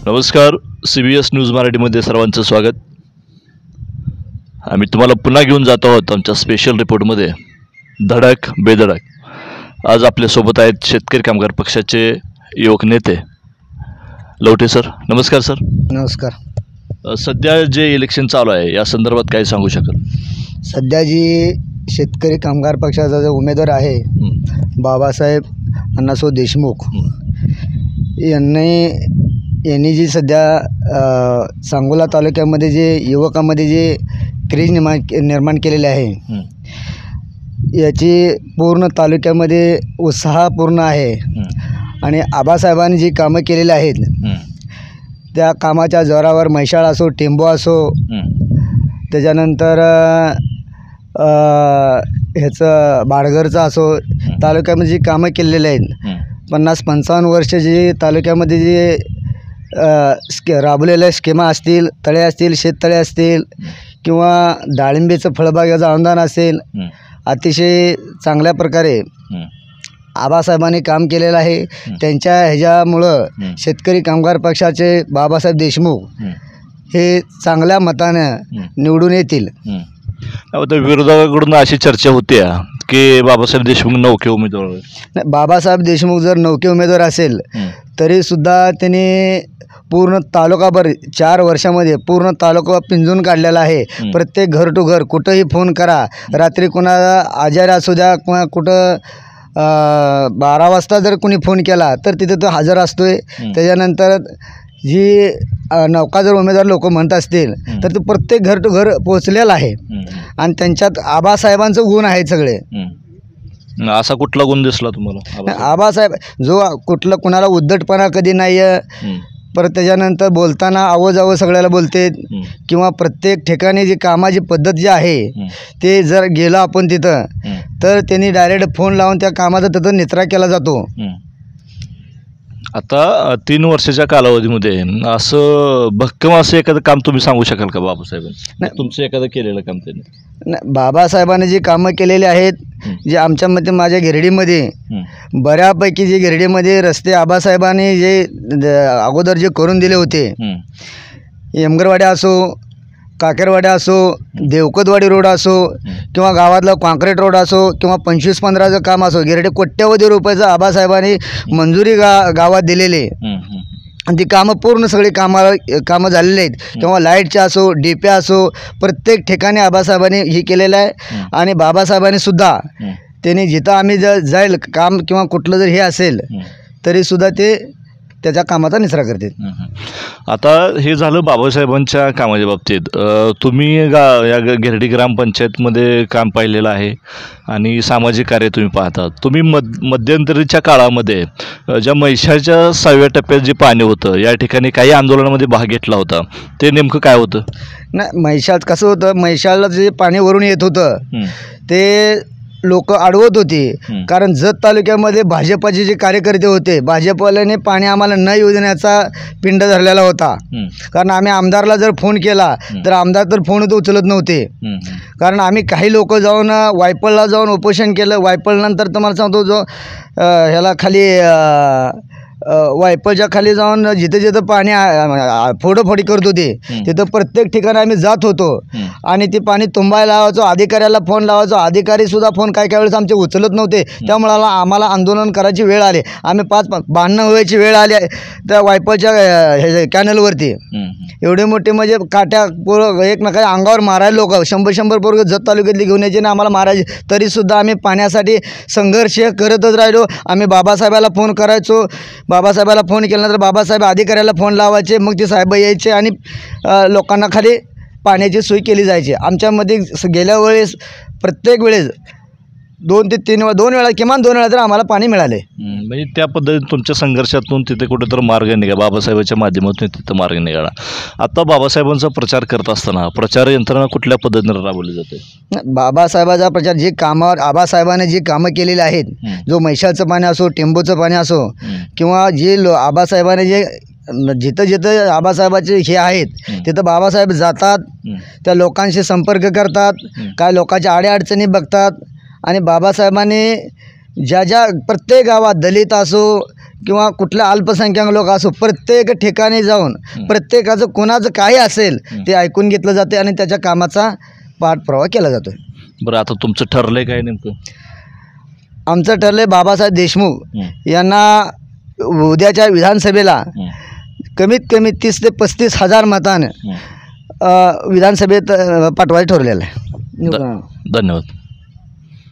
नमस्कार, CBS news मराठीमध्ये सर्वांचं स्वागत। आम्ही तुम्हाला पुन्हा घेऊन जात आहोत आमच्या स्पेशल रिपोर्टमध्ये धडक बेधडक। आज आपल्यासोबत आहेत शेतकरी कामगार पक्षाचे युवक नेते लवटे सर। नमस्कार सर। नमस्कार। सध्या जे इलेक्शन चालू आहे या संदर्भात काय सांगू शकाल? सध्या जी शेतकरी कामगार पक्षाचा जो उमेदवार आहे बाबासाहेब अण्णासाहेब देशमुख यांनी जी सध्या सांगोला तालुक्यामध्ये जे युवकांमध्ये जे क्रेज निर्माण केलेले आहे याची पूर्ण तालुक्यामध्ये उत्साह पूर्ण आहे। आणि आबासाहेबांनी जी कामं केलेली आहेत त्या कामाच्या जोरावर म्हैसाळ असो, टेंबो असो, त्याच्यानंतर ह्याचं बाडगरचं असो, तालुक्यामध्ये जी कामं केलेली आहेत 50-55 वर्ष जे तालुक्यामध्ये जे राबवलेल्या स्कीमा असतील, तळे असतील, शेततळे असतील किंवा डाळिंबीचं फळबागाचं अनुदान असेल, अतिशय चांगल्या प्रकारे आबासाहेबांनी काम केलेलं आहे। त्यांच्या ह्याच्यामुळं शेतकरी कामगार पक्षाचे बाबासाहेब देशमुख हे चांगल्या मतानं निवडून येतील। विरोधकाकडून अशी चर्चा होते की बाबासाहेब देशमुख नौके उमेदवार नाही, बाबासाहेब देशमुख जर नौके उमेदवार असेल तरीसुद्धा त्यांनी पूर्ण तालुकाभर 4 वर्षामध्ये पूर्ण तालुका पिंजून काढलेला आहे। प्रत्येक घर टू घर कुठंही फोन करा, रात्री कोणाला आजारी असू द्या किंवा कुठं 12 वाजता जर कोणी फोन केला तर तिथे तो हजर असतोय। त्याच्यानंतर जी नौका जर उमेदवार लोक म्हणत असतील तर ते प्रत्येक घर टू घर पोचलेला आहे आणि त्यांच्यात आबासाहेबांचं गुण आहे सगळे। असा कुठला गुण दिसला तुम्हाला? आबासाहेब जो कुठलं कुणाला उद्धटपणा कधी नाही आहे, परत त्याच्यानंतर बोलताना आवाजावं सगळ्याला बोलते किंवा प्रत्येक ठिकाणी जी कामाची पद्धत जी आहे ते जर गेलं आपण तिथं तर त्यांनी डायरेक्ट फोन लावून त्या कामाचा तिथं निचरा केला जातो। आता 3 वर्षाच्या कालावधीमध्ये असं भक्कम असं एखादं काम तुम्ही सांगू शकाल का बाबासाहेबांनी? तुमचं एखादं केलेलं काम त्यांनी? नाही, बाबासाहेबांनी जी कामं केलेली आहेत जे आमच्या मते माझ्या गिरडीमध्ये बऱ्यापैकी जे गिरडीमध्ये रस्ते आबासाहेबांनी जे अगोदर जे करून दिले होते, यमगरवाड्या असो, काकेरवाड्या असो, देवकतवाडी रोड असो किंवा गावातला कॉन्क्रीट रोड असो किंवा 25-15चं काम असो, गिरडे कोट्यवधी रुपयाचं आबासाहेबांनी मंजुरी गावात दिलेले आणि ती कामं पूर्ण सगळी कामं झालेली आहेत। किंवा लाईटच्या असो, डीप्या असो, प्रत्येक ठिकाणी आबासाहेबांनी हे केलेलं आहे। आणि बाबासाहेबांनी सुद्धा त्यांनी जिथं आम्ही जाईल काम किंवा कुठलं जर हे असेल तरीसुद्धा ते त्याच्या कामाचा निचरा करतात। आता हे झालं बाबासाहेबांच्या कामाच्या बाबतीत। तुम्ही या गिरडी ग्रामपंचायतमध्ये काम पाहिलेलं आहे आणि सामाजिक कार्य तुम्ही पाहता। तुम्ही मध्यंतरीच्या काळामध्ये ज्या म्हैसाळच्या 6व्या टप्प्यात जे पाणी होतं या ठिकाणी काही आंदोलनामध्ये भाग घेतला होता, ते नेमकं काय होतं? नाही, म्हैसाळ कसं होतं, म्हैसाळला जे पाणी वरून येत होतं ते लोक अडवत होती, कारण जत तालुक्यामध्ये भाजपाचे जे कार्यकर्ते होते, भाजपवाल्याने पाणी आम्हाला न येऊ देण्याचा पिंड धरलेला होता। कारण आम्ही आमदारला जर फोन केला तर आमदार तर फोन उचलत नव्हते। कारण आम्ही काही लोक जाऊन वायपळला जाऊन उपोषण केलं। वायपळनंतर तुम्हाला सांगतो जो ह्याला खाली वायपळच्या खाली जाऊन जिथे जिथं पाणी फोडोफोडी करत होते तिथं प्रत्येक ठिकाणी आम्ही जात होतो आणि ते पाणी तुंबायला लावायचो, अधिकाऱ्याला फोन लावायचो, अधिकारीसुद्धा फोन काही वेळेस आमचे उचलत नव्हते। त्यामुळे आम्हाला आंदोलन करायची वेळ आली, आम्ही 5 भांडणं व्हायची वेळ आली त्या वायपळच्या कॅनलवरती। एवढे मोठे म्हणजे काट्या एकमेकाच्या अंगावर मारायला लोक 100-100 पोरं जत तालुक्यातली घेऊन यायचे ना आम्हाला मारायचे, तरीसुद्धा आम्ही पाण्यासाठी संघर्ष करतच राहिलो। आम्ही बाबासाहेबाला फोन करायचो, बाबासाहेबाला फोन केल्यानंतर बाबासाहेब अधिकाऱ्याला फोन लावायचे, मग ते साहेब यायचे आणि लोकांना खाली पाण्याची सोय केली जायची। आमच्यामध्ये गेल्या वेळेस प्रत्येक वेळेस 2 ते 3 वेळा किमान 2 वेळा तर आम्हाला पाणी मिळाले। म्हणजे त्या पद्धतीने तुमच्या संघर्षातून तिथे कुठेतरी मार्ग निघाला, बाबासाहेबांच्या माध्यमातून तिथं मार्ग निघाला। आता बाबासाहेबांचा प्रचार करत असताना प्रचार यंत्रणा कुठल्या पद्धतीने राबवली जाते? बाबासाहेबांचा प्रचार जे कामावर आबासाहेबांनी जी कामं केलेली आहेत, जो म्हैसाळचं पाणी असो, टेंबूचं पाणी असो किंवा जे आबासाहेबांनी जे जिथं जिथं आबासाहेबाचे हे आहेत तिथं बाबासाहेब जातात, त्या लोकांशी संपर्क करतात, काय लोकांच्या अडीअडचणी बघतात। आणि बाबासाहेबांनी ज्या ज्या प्रत्येक गावात दलित असो किंवा कुठल्या अल्पसंख्याक लोक असो, प्रत्येक ठिकाणी जाऊन प्रत्येकाचं कोणाचं काही असेल ते ऐकून घेतलं जाते आणि त्याच्या कामाचा पाठपुरावा केला जातो. बरं, आता तुमचं ठरलंय काय नेमकं? आमचं ठरलं बाबासाहेब देशमुख यांना उद्याच्या विधानसभेला कमीत कमी 30 ते 35 हजार मतानं विधानसभेत पाठवायचं ठरलेलं आहे. धन्यवाद.